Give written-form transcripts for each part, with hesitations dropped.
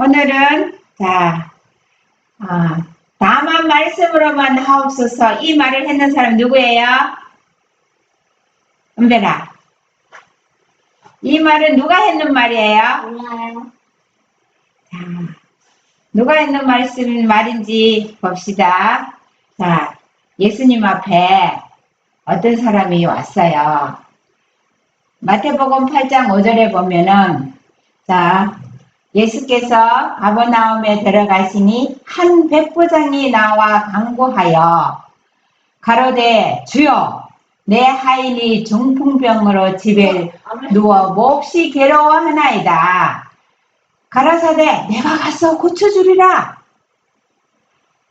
오늘은 다만 말씀으로만 하옵소서 이 말을 했는 사람 누구예요? 은별아, 이 말은 누가 했는 말이에요? 몰라요. 자, 누가 했는 말인지 봅시다. 자, 예수님 앞에 어떤 사람이 왔어요. 마태복음 8장 5절에 보면은 예수께서 가버나움에 들어가시니 한 백부장이 나와 간구하여 가로되 주여 내 하인이 중풍병으로 집에 누워 몹시 괴로워하나이다. 가라사대 내가 가서 고쳐주리라.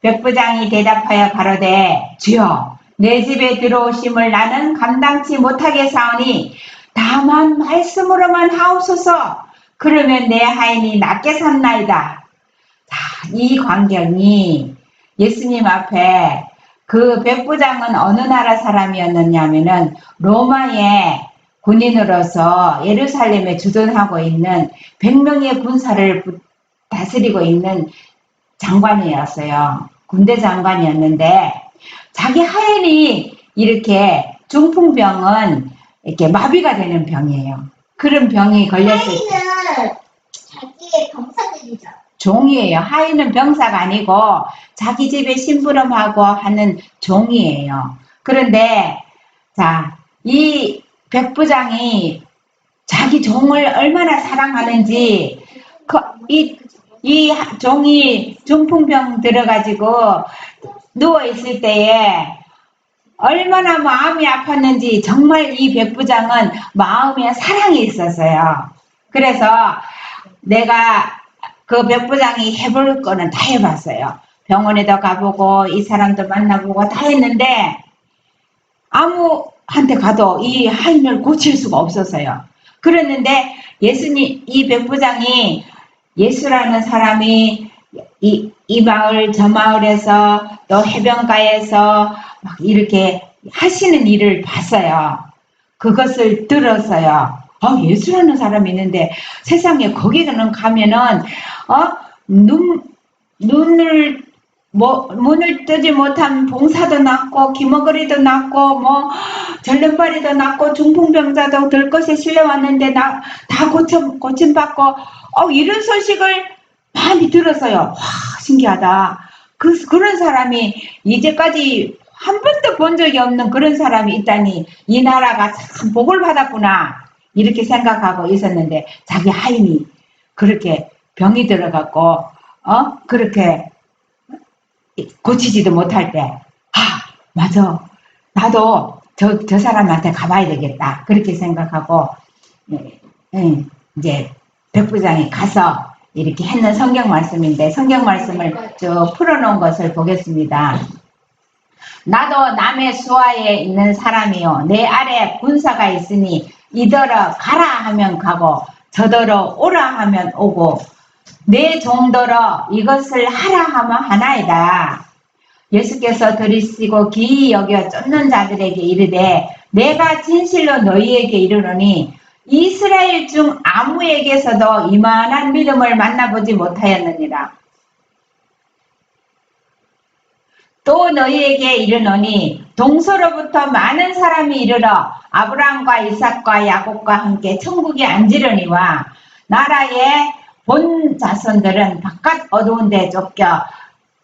백부장이 대답하여 가로되 주여 내 집에 들어오심을 나는 감당치 못하겠사오니 다만 말씀으로만 하옵소서. 그러면 내 하인이 낫게 삽나이다. 이 광경이 예수님 앞에 그 백부장은 어느 나라 사람이었느냐면은 로마의 군인으로서 예루살렘에 주둔하고 있는 100명의 군사를 다스리고 있는 장관이었어요. 군대 장관이었는데 자기 하인이 이렇게 중풍병은 이렇게 마비가 되는 병이에요. 그런 병이 걸렸을 때 하인은 자기의 병사들이죠. 종이에요. 하인은 병사가 아니고 자기 집에 심부름하고 하는 종이에요. 그런데 이 백부장이 자기 종을 얼마나 사랑하는지 이 종이 중풍병 들어가지고 누워있을 때에 얼마나 마음이 아팠는지 정말 이 백부장은 마음에 사랑이 있었어요. 그래서 내가 그 백부장이 해볼 거는 다 해봤어요. 병원에도 가보고 이 사람도 만나보고 다 했는데 아무한테 가도 이 하인을 고칠 수가 없었어요. 그랬는데 이 백부장이 예수라는 사람이 이 마을 저 마을에서 또 해변가에서 막 이렇게 하시는 일을 봤어요. 그것을 들었어요. 예수라는 사람이 있는데 세상에 거기는 가면은 문을 뜨지 못한 봉사도 낫고 기머거리도 낫고 절름발이도 낫고 중풍병자도 들것에 실려왔는데 다 고침받고 이런 소식을 많이 들었어요. 와, 신기하다. 그런 사람이 이제까지 한 번도 본 적이 없는 그런 사람이 있다니 이 나라가 참 복을 받았구나 이렇게 생각하고 있었는데 자기 하인이 그렇게 병이 들어갖고 그렇게 고치지도 못할 때 맞아 나도 저 사람한테 가봐야 되겠다 그렇게 생각하고 이제 백부장이 가서 이렇게 했는 성경 말씀인데 성경 말씀을 쭉 풀어놓은 것을 보겠습니다. 나도 남의 수하에 있는 사람이요 내 아래 군사가 있으니 이더러 가라 하면 가고 저더러 오라 하면 오고 내 종더러 이것을 하라 하면 하나이다. 예수께서 들으시고 기이 여겨 쫓는 자들에게 이르되 내가 진실로 너희에게 이르노니 이스라엘 중 아무에게서도 이만한 믿음을 만나보지 못하였느니라. 또 너희에게 이르노니 동서로부터 많은 사람이 이르러 아브라함과 이삭과 야곱과 함께 천국에 앉으려니와 나라의 본 자손들은 바깥 어두운 데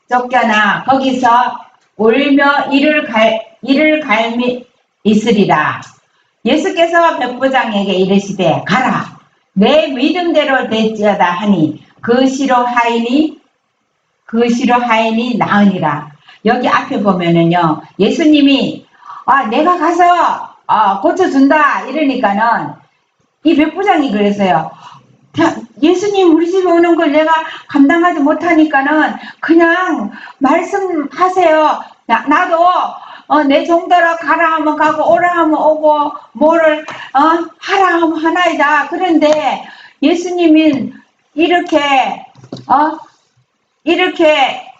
쫓겨나 거기서 울며 이를 갈미 있으리라. 예수께서 백부장에게 이르시되 가라 내 믿음대로 될지어다 하니 그 시로 하인이 나으니라. 여기 앞에 보면은요 예수님이 내가 가서 고쳐준다 이러니까는 이 백부장이 그랬어요. 예수님 우리 집에 오는 걸 내가 감당하지 못하니까는 그냥 말씀하세요. 나도 내 종대로 가라 하면 가고 오라 하면 오고 뭐를 하라 하면 하나이다. 그런데 예수님이 이렇게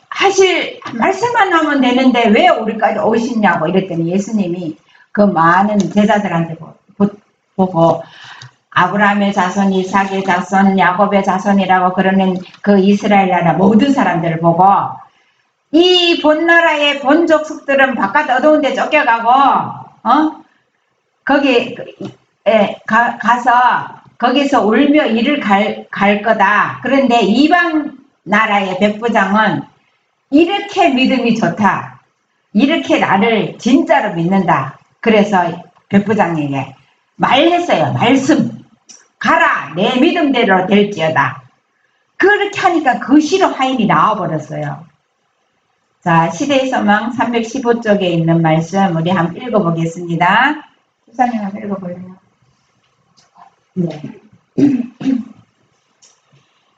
하실 말씀만 하면 되는데 왜 우리까지 오시냐고 이랬더니 예수님이 그 많은 제자들한테 보고 아브라함의 자손, 이삭의 자손, 야곱의 자손이라고 그러는 그 이스라엘 나라 모든 사람들을 보고 이 본 나라의 본 족속들은 바깥 어두운 데 쫓겨가고 거기 가서 거기서 울며 이를 갈 거다. 그런데 이방 나라의 백부장은 이렇게 믿음이 좋다. 이렇게 나를 진짜로 믿는다. 그래서 백부장에게 말했어요. 말씀. 가라. 내 믿음대로 될지어다. 그렇게 하니까 그 시로 하인이 나와버렸어요. 자, 시대의 소망 315쪽에 있는 말씀 우리 한번 읽어보겠습니다. 수사님 한번 읽어볼래요? 네.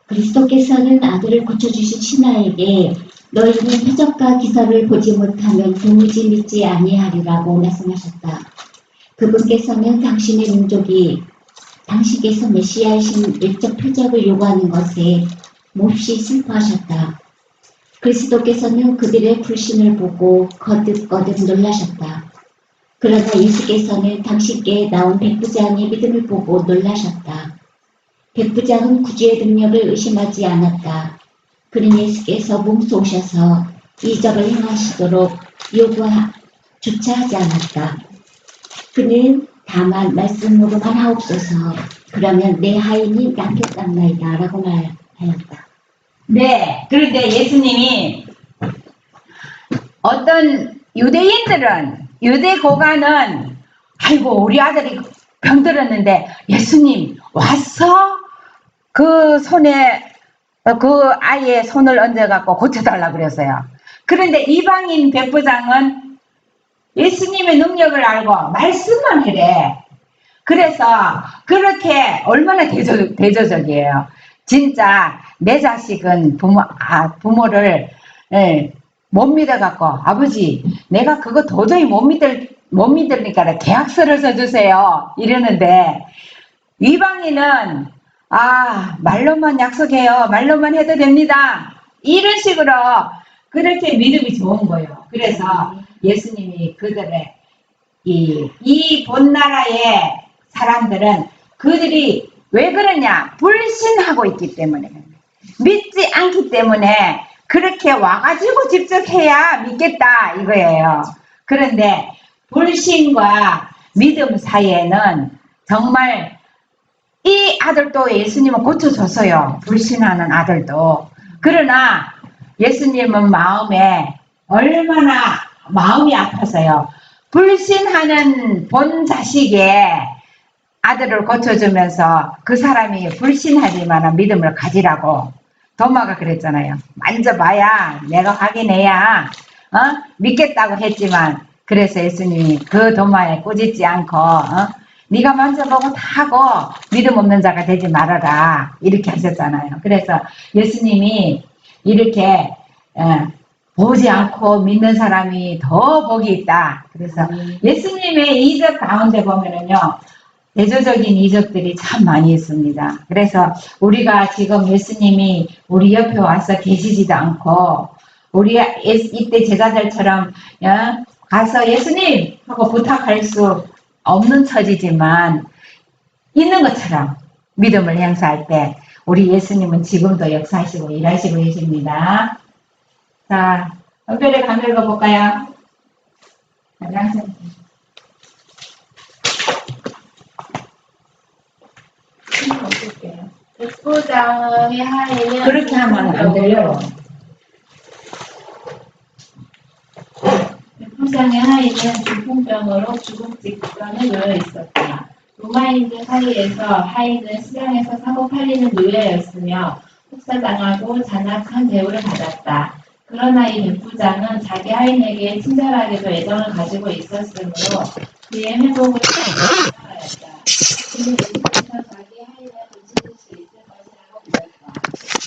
그리스도께서는 아들을 고쳐주신 신하에게 너희는 표적과 기사를 보지 못하면 도무지 믿지 아니하리라고 말씀하셨다. 그분께서는 당신의 민족이 당신께서 메시아이신 일적 표적을 요구하는 것에 몹시 슬퍼하셨다. 그리스도께서는 그들의 불신을 보고 거듭거듭 놀라셨다. 그러나 예수께서는 당신께 나온 백부장의 믿음을 보고 놀라셨다. 백부장은 구주의 능력을 의심하지 않았다. 그는 예수께서 몸소 오셔서 이적을 행하시도록 요구조차 하지 않았다. 그는 다만 말씀으로만 하옵소서. 그러면 내 하인이 낫겠답나이다 라고 말하였다. 네. 그런데 예수님이 어떤 유대인들은 유대 고관은 아이고 우리 아들이 병들었는데 예수님 와서 그 손에 그 아이의 손을 얹어갖고 고쳐달라 그랬어요. 그런데 이방인 백부장은 예수님의 능력을 알고 말씀만 해래. 그래서 그렇게 얼마나 대조적이에요. 진짜 내 자식은 부모를 못 믿어갖고 아버지 내가 그거 도저히 못 믿으니까 계약서를 써주세요 이러는데 이방인은 말로만 약속해요. 말로만 해도 됩니다. 이런 식으로 그렇게 믿음이 좋은 거예요. 그래서 예수님이 그들의 이 본 나라의 사람들은 그들이 왜 그러냐? 불신하고 있기 때문에 믿지 않기 때문에 그렇게 와가지고 직접 해야 믿겠다 이거예요. 그런데 불신과 믿음 사이에는 정말 이 아들도 예수님은 고쳐줬어요. 불신하는 아들도. 그러나 예수님은 마음에 얼마나 마음이 아파서요. 불신하는 본 자식의 아들을 고쳐주면서 그 사람이 불신할 만한 믿음을 가지라고 도마가 그랬잖아요. 만져봐야 내가 확인해야 믿겠다고 했지만 그래서 예수님이 그 도마에 꾸짖지 않고 네가 만져보고 다 하고 믿음 없는 자가 되지 말아라 이렇게 하셨잖아요. 그래서 예수님이 이렇게 보지 않고 믿는 사람이 더 복이 있다. 그래서 예수님의 이적 가운데 보면은요 대조적인 이적들이 참 많이 있습니다. 그래서 우리가 지금 예수님이 우리 옆에 와서 계시지도 않고 우리 이때 제자들처럼 가서 예수님 하고 부탁할 수 없는 처지지만 있는 것처럼 믿음을 행사할 때 우리 예수님은 지금도 역사하시고 일하시고 계십니다. 자, 은별의 감 읽어볼까요? 백부장의 하인은 그렇게 하면 안 돼요. 백부장의 하인은 중풍병으로 죽음 직전에 놓여 있었다. 로마인들 사이에서 하인은 시장에서 사고 팔리는 노예였으며 폭사당하고 잔악한 대우를 받았다. 그러나 이 백부장은 자기 하인에게 친절하게도 애정을 가지고 있었으므로 그의 회복을 기다렸다. 그는 예수께서 자기 하인을 고칠 수 있을 것이라고 믿었다.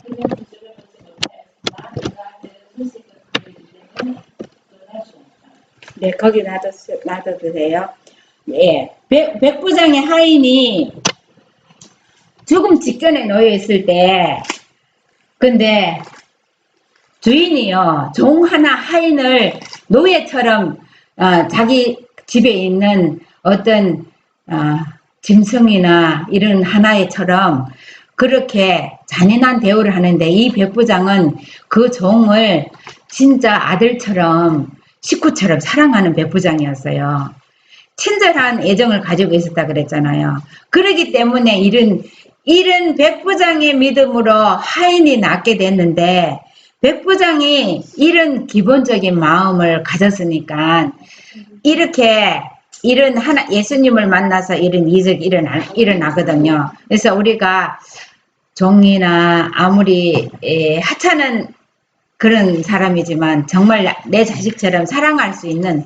그는 구주를 보지 못하였으나 그가 들은 소식을 그의 믿음을 쏟아주었다. 네, 거기 놔둬주세요. 예, 백부장의 하인이 죽음 직전에 놓여 있을 때, 근데 주인이요, 종 하나 하인을 노예처럼 자기 집에 있는 어떤 짐승이나 이런 하나의처럼 그렇게 잔인한 대우를 하는데 이 백부장은 그 종을 진짜 아들처럼 식구처럼 사랑하는 백부장이었어요. 친절한 애정을 가지고 있었다 그랬잖아요. 그러기 때문에 이런 백부장의 믿음으로 하인이 낳게 됐는데 백부장이 이런 기본적인 마음을 가졌으니까 이렇게 이런 예수님을 만나서 이런 이적이 일어나거든요. 그래서 우리가 종이나 아무리 하찮은 그런 사람이지만 정말 내 자식처럼 사랑할 수 있는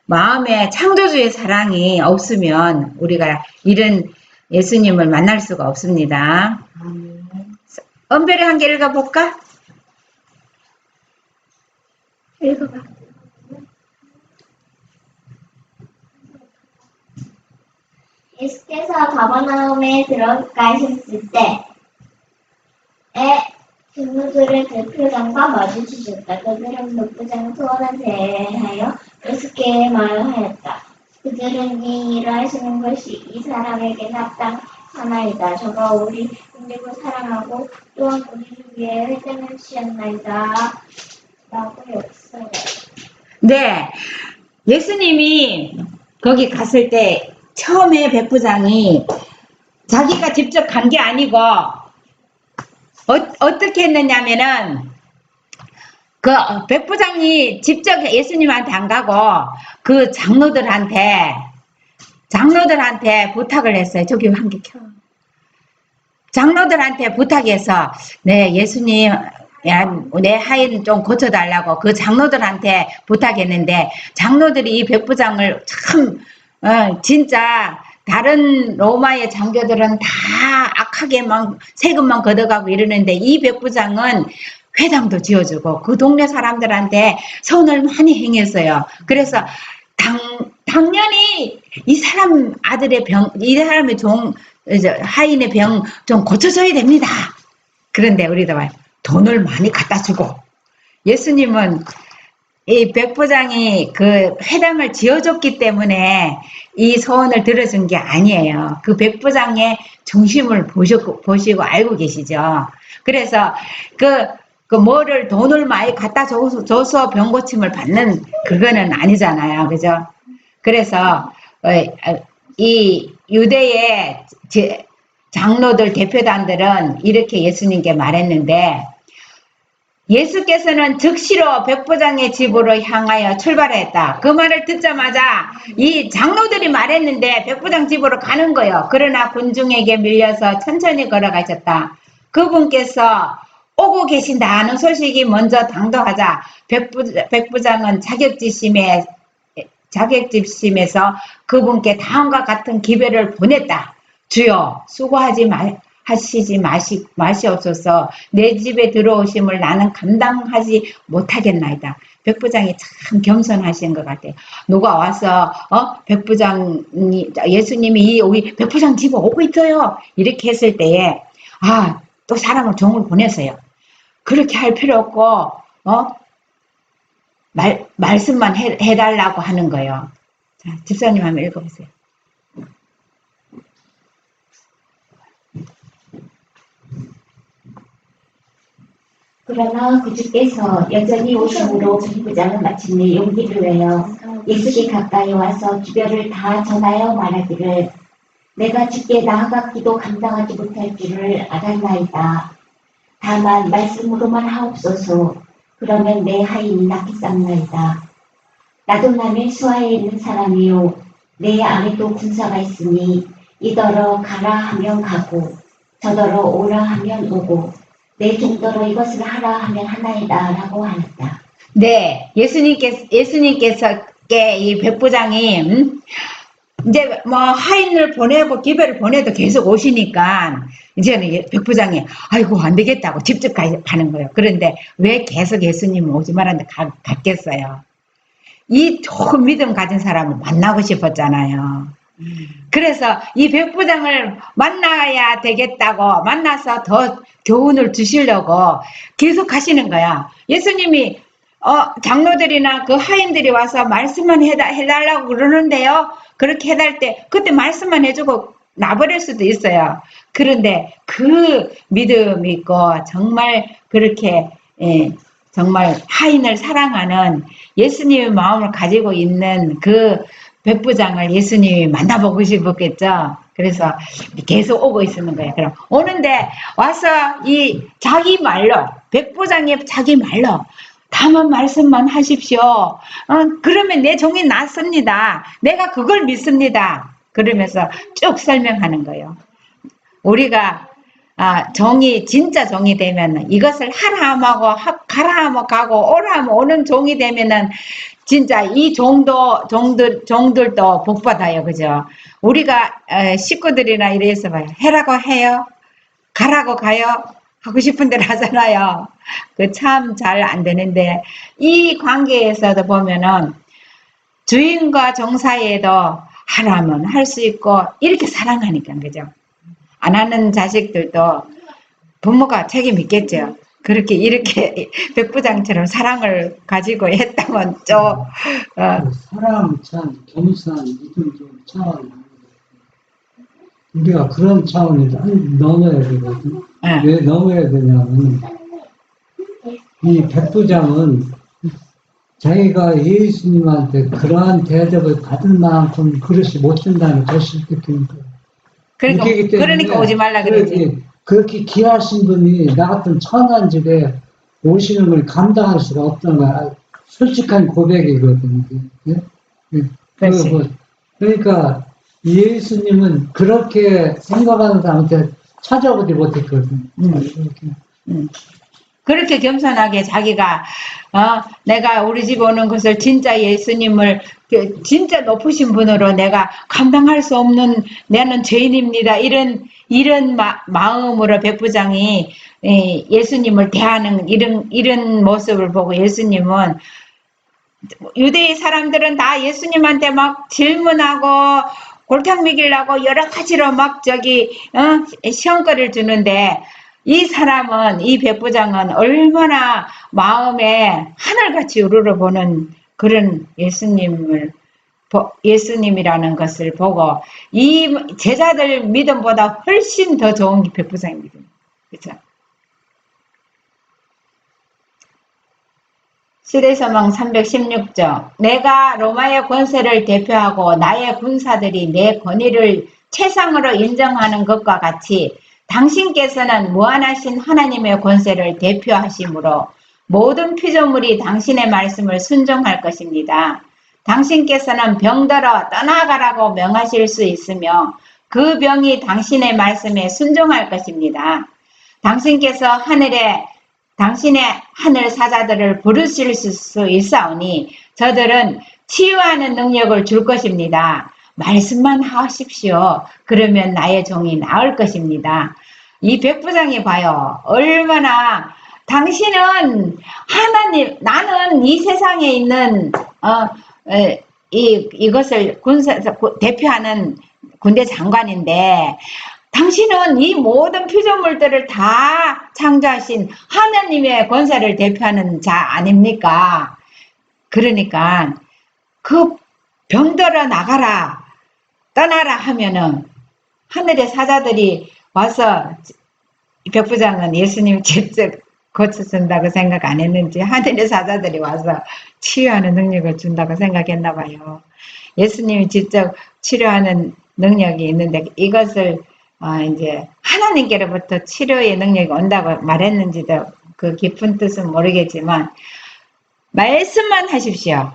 마음에 창조주의 사랑이 없으면 우리가 이런 예수님을 만날 수가 없습니다. 은별이 한 개 읽어볼까? 읽어봐. 예수께서 가버나움에 들어가셨을 때 증거들을 대표장과 마주치셨다. 그들은 백부장의 소원에 대하여 예수께 말하였다. 그들은 이 일을 하시는 것이 이 사람에게 합당하나이다. 저가 우리 인력을 사랑하고 또한 우리를 위해 회당을 치었나이다. 라고 했어요. 네, 예수님이 거기 갔을 때 처음에 백부장이 자기가 직접 간 게 아니고 어떻게 했느냐면은 그 백부장이 직접 예수님한테 안 가고 그 장로들한테 부탁을 했어요. 저기 한 개 켜. 장로들한테 부탁해서 네 예수님 내 하인 좀 고쳐달라고 그 장로들한테 부탁했는데 장로들이 이 백부장을 참 진짜 다른 로마의 장교들은 다 악하게만 세금만 걷어가고 이러는데 이 백부장은 회당도 지어주고 그 동네 사람들한테 선을 많이 행했어요. 그래서 당연히 이 사람 아들의 이 사람의 하인의 병 좀 고쳐줘야 됩니다. 그런데 우리도 돈을 많이 갖다 주고 예수님은 이 백부장이 그 회당을 지어줬기 때문에 이 소원을 들어준 게 아니에요. 그 백부장의 중심을 보시고 알고 계시죠. 그래서 뭐를 돈을 많이 갖다 줘서 병 고침을 받는 그거는 아니잖아요. 그죠? 그래서 이 유대의 장로들 대표단들은 이렇게 예수님께 말했는데 예수께서는 즉시로 백부장의 집으로 향하여 출발했다. 그 말을 듣자마자 이 장로들이 말했는데 백부장 집으로 가는 거예요. 그러나 군중에게 밀려서 천천히 걸어가셨다. 그분께서 오고 계신다는 소식이 먼저 당도하자 백부장은 자격지심에서 그분께 다음과 같은 기별을 보냈다. 주여 수고하시지 마시옵소서. 내 집에 들어오심을 나는 감당하지 못하겠나이다. 백부장이 참 겸손하신 것 같아요. 누가 와서 예수님이 우리 백부장 집에 오고 있어요. 이렇게 했을 때에 또 사람을 종을 보냈어요. 그렇게 할 필요 없고 말씀만 해달라고 하는 거예요. 자, 집사님 한번 읽어보세요. 그러나 그주께서 여전히 오심으로 백부장은 마침내 용기를 내어 예수께 가까이 와서 기별을 다 전하여 말하기를 내가 주께 나아갔기도 감당하지 못할 줄을 알았나이다. 다만 말씀으로만 하옵소서. 그러면 내 하인이 낫겠사옵나이다. 나도 남의 수하에 있는 사람이요 내 안에도 군사가 있으니 이더러 가라 하면 가고 저더러 오라 하면 오고 내 종더러 이것을 하라 하면 하나이다 라고 하였다. 네, 예수님께서 이 백부장이 이제 뭐 하인을 보내고 기별을 보내도 계속 오시니까 이제는 백부장이 아이고 안 되겠다고 직접 가는 거예요. 그런데 왜 계속 예수님은 오지 말았는데 갔겠어요. 이 좋은 믿음 가진 사람을 만나고 싶었잖아요. 그래서 이 백부장을 만나야 되겠다고 만나서 더 교훈을 주시려고 계속 가시는 거야. 예수님이 장로들이나 그 하인들이 와서 말씀만 해달라고 그러는데요. 그렇게 해달 때 그때 말씀만 해주고 놔버릴 수도 있어요. 그런데 그 믿음 있고 정말 그렇게 정말 하인을 사랑하는 예수님의 마음을 가지고 있는 그 백부장을 예수님이 만나보고 싶었겠죠. 그래서 계속 오고 있는 거예요. 그럼 오는데 와서 이 자기 말로 백부장의 자기 말로 다만 말씀만 하십시오. 그러면 내 종이 낫습니다. 내가 그걸 믿습니다. 그러면서 쭉 설명하는 거예요. 우리가 종이 진짜 종이 되면 이것을 하라 하고 가라 하면 가고 오라 하면 오는 종이 되면은 진짜 이 종들도 복 받아요. 그죠? 우리가 식구들이나 이래서 봐요. 해라고 해요. 가라고 가요. 하고 싶은 대로 하잖아요. 그 참 잘 안 되는데 이 관계에서도 보면은 주인과 종 사이에도 하라면 할 수 있고 이렇게 사랑하니까 그죠? 안 하는 자식들도 부모가 책임 있겠죠. 그렇게 이렇게 백부장처럼 사랑을 가지고 했다면 좀 사람 참 겸손한 믿음 좀 차원이 우리가 그런 차원에서 넘어야 되거든. 왜 넘어야 되냐면 이 백부장은 자기가 예수님한테 그러한 대접을 받을 만큼 그릇이 못 준다는 것을 느끼니까. 그러니까 오지 말라 그러지. 그렇게 귀하신 분이 나 같은 천한 집에 오시는 걸 감당할 수가 없다는 거야. 솔직한 고백이거든요. 그러니까 예수님은 그렇게 생각하는 사람한테 찾아보지 못했거든. 그렇게 겸손하게 자기가 내가 우리 집 오는 것을 진짜 예수님을 진짜 높으신 분으로 내가 감당할 수 없는 나는 죄인입니다. 이런 마음으로 백부장이 예수님을 대하는 이런 모습을 보고 예수님은 유대인 사람들은 다 예수님한테 막 질문하고 골탕 먹이려고 여러 가지로 막 시험거리를 주는데 이 사람은 이 백부장은 얼마나 마음에 하늘같이 우러러보는 그런 예수님이라는 것을 보고 이 제자들 믿음보다 훨씬 더 좋은 게 백부장의 믿음. 그렇죠? 시대서망 316조 내가 로마의 권세를 대표하고 나의 군사들이 내 권위를 최상으로 인정하는 것과 같이 당신께서는 무한하신 하나님의 권세를 대표하시므로 모든 피조물이 당신의 말씀을 순종할 것입니다. 당신께서는 병들어 떠나가라고 명하실 수 있으며 그 병이 당신의 말씀에 순종할 것입니다. 당신께서 당신의 하늘 사자들을 부르실 수 있사오니 저들은 치유하는 능력을 줄 것입니다. 말씀만 하십시오. 그러면 나의 종이 나을 것입니다. 이 백부장이 봐요. 얼마나 당신은 하나님, 나는 이 세상에 있는 이것을 대표하는 군대 장관인데 당신은 이 모든 피조물들을 다 창조하신 하나님의 권세를 대표하는 자 아닙니까? 그러니까 그 병들어 나가라 떠나라 하면은 하늘의 사자들이 와서 백부장은 예수님 직접 고쳐준다고 생각 안 했는지 하늘의 사자들이 와서 치유하는 능력을 준다고 생각했나 봐요. 예수님이 직접 치료하는 능력이 있는데 이것을 이제 하나님께로부터 치료의 능력이 온다고 말했는지도 그 깊은 뜻은 모르겠지만 말씀만 하십시오.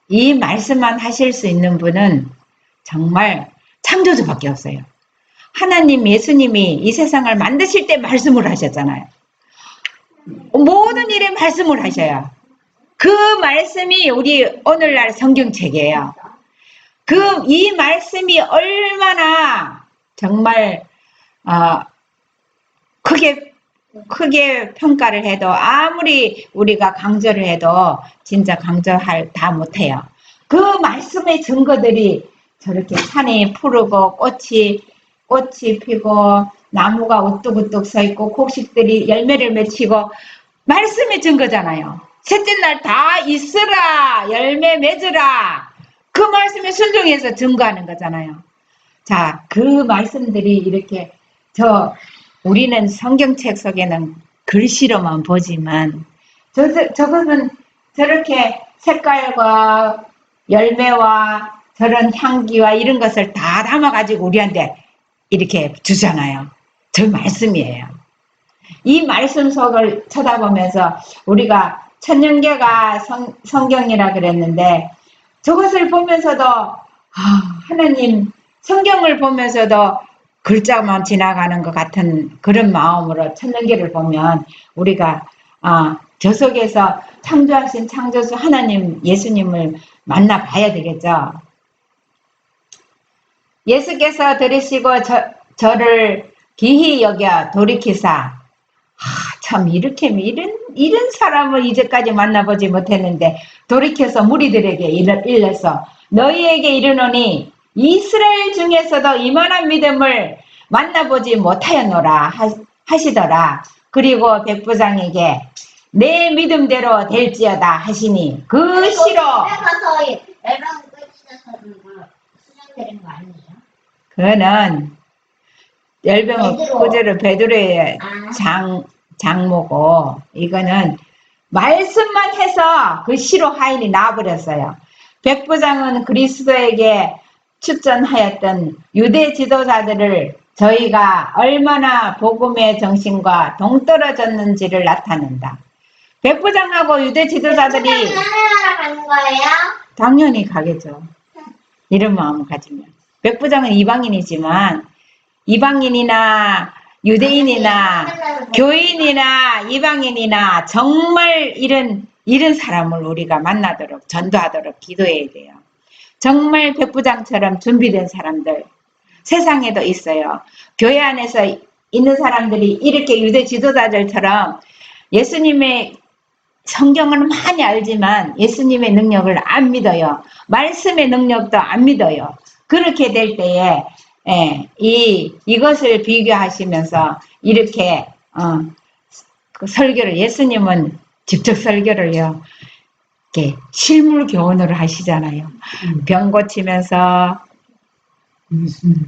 이 말씀만 하실 수 있는 분은 정말 창조주밖에 없어요. 하나님 예수님이 이 세상을 만드실 때 말씀을 하셨잖아요. 모든 일에 말씀을 하셔요. 그 말씀이 우리 오늘날 성경책이에요. 이 말씀이 얼마나 정말 크게 평가를 해도 아무리 우리가 강조를 해도 진짜 다 못해요. 그 말씀의 증거들이 저렇게 산이 푸르고 꽃이 피고 나무가 우뚝우뚝 서 있고 곡식들이 열매를 맺히고 말씀의 증거잖아요. 셋째 날 다 있으라 열매 맺으라 그 말씀에 순종해서 증거하는 거잖아요. 자, 그 말씀들이 이렇게 우리는 성경책 속에는 글씨로만 보지만 저것은 저렇게 색깔과 열매와 저런 향기와 이런 것을 다 담아가지고 우리한테 이렇게 주잖아요. 저 말씀이에요. 이 말씀 속을 쳐다보면서 우리가 천년계가 성경이라 그랬는데 저것을 보면서도 하나님 성경을 보면서도 글자만 지나가는 것 같은 그런 마음으로 천년계를 보면 우리가 저 속에서 창조하신 창조주 하나님 예수님을 만나봐야 되겠죠. 예수께서 들으시고 저를 기히 여겨 돌이키사 참 이런 사람을 이제까지 만나보지 못했는데 돌이켜서 무리들에게 일러서 너희에게 이르노니 이스라엘 중에서도 이만한 믿음을 만나보지 못하였노라 하시더라. 그리고 백부장에게 내 믿음대로 될지어다 하시니 그 시로 가서 앨범 끄집어서 수정되는 거 아니에요? 그거는 열병을 베드로. 꾸지를 베드로의 장모고 이거는 말씀만 해서 그 시로 하인이 나와버렸어요. 백부장은 그리스도에게 추천하였던 유대 지도자들을 저희가 얼마나 복음의 정신과 동떨어졌는지를 나타낸다. 백부장하고 유대 지도자들이 하나하나 가는 거예요? 당연히 가겠죠. 이런 마음을 가지면. 백부장은 이방인이지만 이방인이나 유대인이나 교인이나 이방인이나 정말 이런 사람을 우리가 만나도록 전도하도록 기도해야 돼요. 정말 백부장처럼 준비된 사람들 세상에도 있어요. 교회 안에서 있는 사람들이 이렇게 유대 지도자들처럼 예수님의 성경은 많이 알지만 예수님의 능력을 안 믿어요. 말씀의 능력도 안 믿어요. 그렇게 될 때에 이것을 비교하시면서 이렇게 그 설교를 예수님은 직접 설교를요. 이렇게 실물 교훈으로 하시잖아요. 병 고치면서 예수님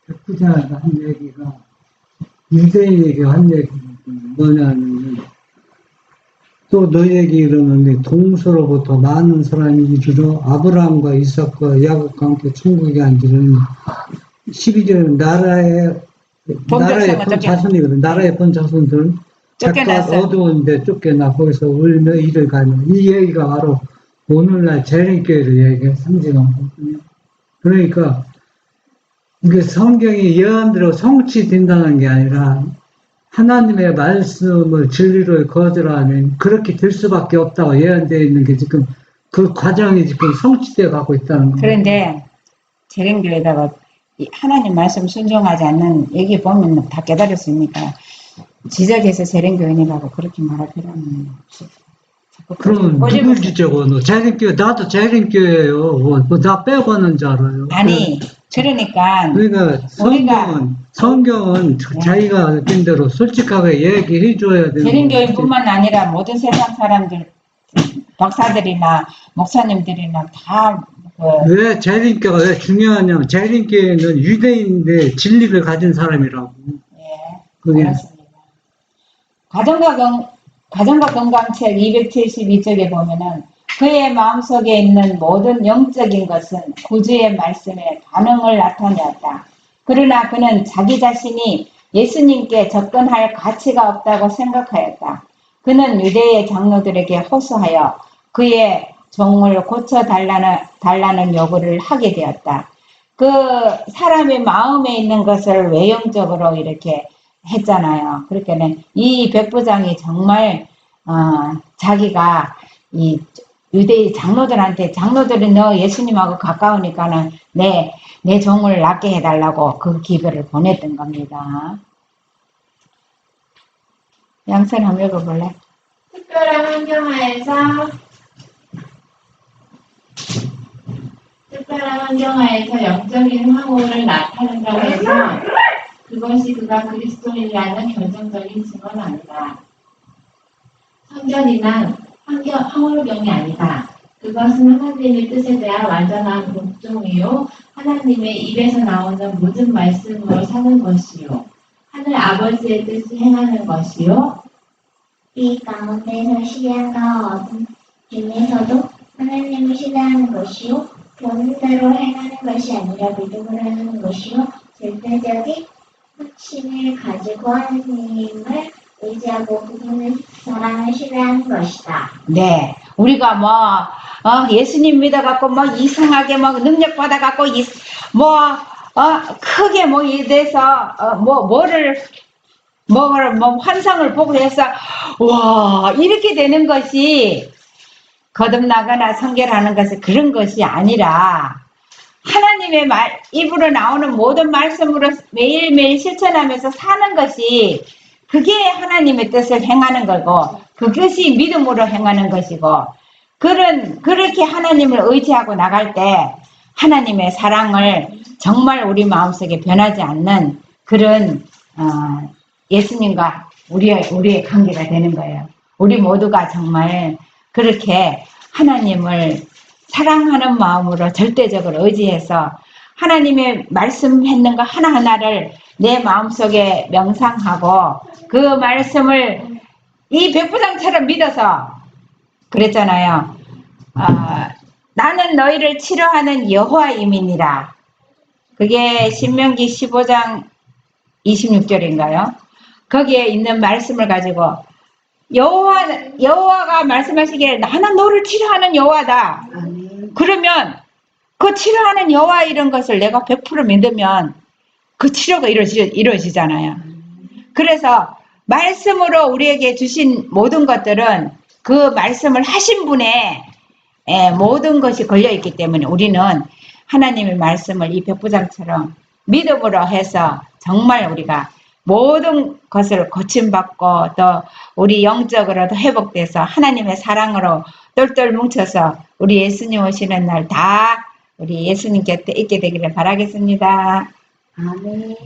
백부장한테 한 얘기가 유대인에게 한 얘기가 뭐냐면 또 너희에게 이르노니 동서로부터 많은 사람이 이르러 아브라함과 이삭과 야곱과 함께 천국에 앉으려니 12절은 나라의 본 자손이거든. 나라의 본 자손들은 잠깐 어두운데 쫓겨나 거기서 울며 이를 가는 이 얘기가 바로 오늘날 재림교회를 얘기해 상징하거든요. 그러니까 이게 성경이 예언대로 성취된다는 게 아니라 하나님의 말씀을 진리로 거절하면 그렇게 될 수밖에 없다고 예언되어 있는 게 지금 그 과정이 지금 성취되어 가고 있다는 거예요. 그런데 재림교회다가 하나님 말씀 순종하지 않는 얘기 보면 다 깨달을 수 있으니까 지적해서 재림교인이라고 그렇게 말할 필요는 없어. 그럼 누굴 지적어? 재림교회 나도 재림교회예요. 나 빼고 하는 줄 알아요. 아니 그러니까 성경은 자기가 느낀 대로 솔직하게 얘기해 줘야 되는 재림교인뿐만 아니라 모든 세상 사람들 박사들이나 목사님들이나 다 왜 재림교가 왜 중요하냐면 재림교회는 유대인인데 진리를 가진 사람이라고. 예, 그게 그렇습니다. 가정과 건강책 272쪽에 보면은 그의 마음속에 있는 모든 영적인 것은 구주의 말씀에 반응을 나타내었다. 그러나 그는 자기 자신이 예수님께 접근할 가치가 없다고 생각하였다. 그는 유대의 장로들에게 호소하여 그의 종을 고쳐달라는 요구를 하게 되었다. 그 사람의 마음에 있는 것을 외형적으로 이렇게 했잖아요. 그러니까는 이 백부장이 정말 자기가 이 유대의 장로들이 너 예수님하고 가까우니까는 내 종을 낫게 해달라고 그 기도를 보냈던 겁니다. 양선 한번 읽어볼래? 특별한 환경하에서 영적인 황홀을 나타낸다고 해서 그것이 그가 그리스도인이라는 결정적인 증거는 아니다. 성전이란 황홀경이 아니다. 그것은 하나님의 뜻에 대한 완전한 복종이요 하나님의 입에서 나오는 모든 말씀으로 사는 것이요. 하늘 아버지의 뜻을 행하는 것이요. 이 가운데서 시련과 어둠 중에서도 하나님을 신뢰하는 것이요. 보는 대로 행하는 것이 아니라 믿음으로 하는 것이요. 절대적인 확신을 가지고 하나님을 의지하고 그분의 사랑을 신뢰하는 것이다. 네, 우리가 예수님 믿어갖고 이상하게 능력 받아갖고 크게 이래서 환상을 보고 해서 와 이렇게 되는 것이 거듭나거나 성결하는 것은 그런 것이 아니라 하나님의 입으로 나오는 모든 말씀으로 매일매일 실천하면서 사는 것이 그게 하나님의 뜻을 행하는 거고 그것이 믿음으로 행하는 것이고 그렇게 하나님을 의지하고 나갈 때 하나님의 사랑을 정말 우리 마음속에 변하지 않는 그런 예수님과 우리의 관계가 되는 거예요. 우리 모두가 정말 그렇게 하나님을 사랑하는 마음으로 절대적으로 의지해서 하나님의 말씀했는 거 하나하나를 내 마음속에 명상하고 그 말씀을 이 백부장처럼 믿어서 그랬잖아요. 나는 너희를 치료하는 여호와임이니라. 그게 신명기 15장 26절인가요? 거기에 있는 말씀을 가지고 여호와가 말씀하시기를 나는 너를 치료하는 여호와다. 그러면 그 치료하는 여호와 이런 것을 내가 100% 믿으면 그 치료가 이루어지잖아요. 그래서 말씀으로 우리에게 주신 모든 것들은 그 말씀을 하신 분의 모든 것이 걸려있기 때문에 우리는 하나님의 말씀을 이 백부장처럼 믿음으로 해서 정말 우리가 모든 것을 고침받고 또 우리 영적으로도 회복돼서 하나님의 사랑으로 똘똘 뭉쳐서 우리 예수님 오시는 날 다 우리 예수님 곁에 있게 되기를 바라겠습니다. 아멘.